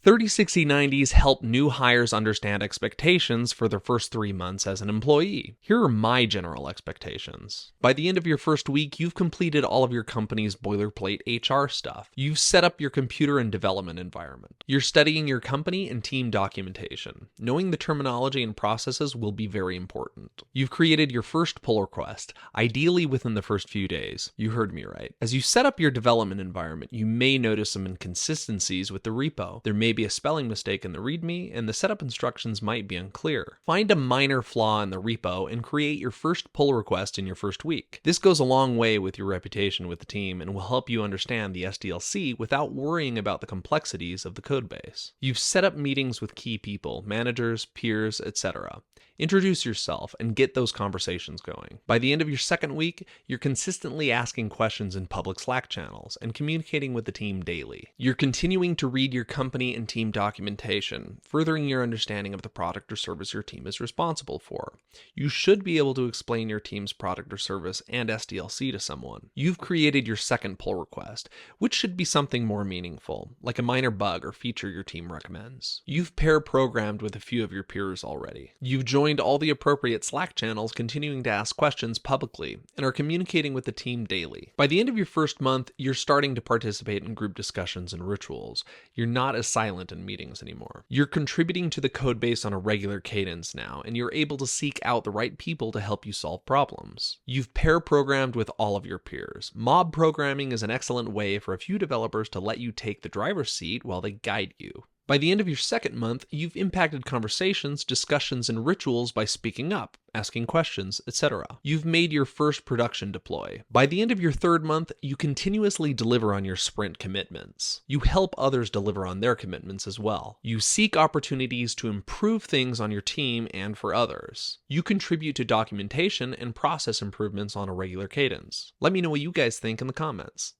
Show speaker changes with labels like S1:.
S1: 30/60/90's help new hires understand expectations for their first 3 months as an employee. Here are my general expectations. By the end of your first week, you've completed all of your company's boilerplate HR stuff. You've set up your computer and development environment. You're studying your company and team documentation. Knowing the terminology and processes will be very important. You've created your first pull request, ideally within the first few days. You heard me right. As you set up your development environment, you may notice some inconsistencies with the repo. There may be a spelling mistake in the README, and the setup instructions might be unclear. Find a minor flaw in the repo and create your first pull request in your first week. This goes a long way with your reputation with the team and will help you understand the SDLC without worrying about the complexities of the codebase. You've set up meetings with key people, managers, peers, etc. Introduce yourself and get those conversations going. By the end of your second week, you're consistently asking questions in public Slack channels and communicating with the team daily. You're continuing to read your company and team documentation, furthering your understanding of the product or service your team is responsible for. You should be able to explain your team's product or service and SDLC to someone. You've created your second pull request, which should be something more meaningful, like a minor bug or feature your team recommends. You've pair programmed with a few of your peers already. You've joined all the appropriate Slack channels, continuing to ask questions publicly, and are communicating with the team daily. By the end of your first month, you're starting to participate in group discussions and rituals. You're not as silent in meetings anymore. You're contributing to the codebase on a regular cadence now, and you're able to seek out the right people to help you solve problems. You've pair programmed with all of your peers. Mob programming is an excellent way for a few developers to let you take the driver's seat while they guide you. By the end of your second month, you've impacted conversations, discussions, and rituals by speaking up, asking questions, etc. You've made your first production deploy. By the end of your third month, you continuously deliver on your sprint commitments. You help others deliver on their commitments as well. You seek opportunities to improve things on your team and for others. You contribute to documentation and process improvements on a regular cadence. Let me know what you guys think in the comments.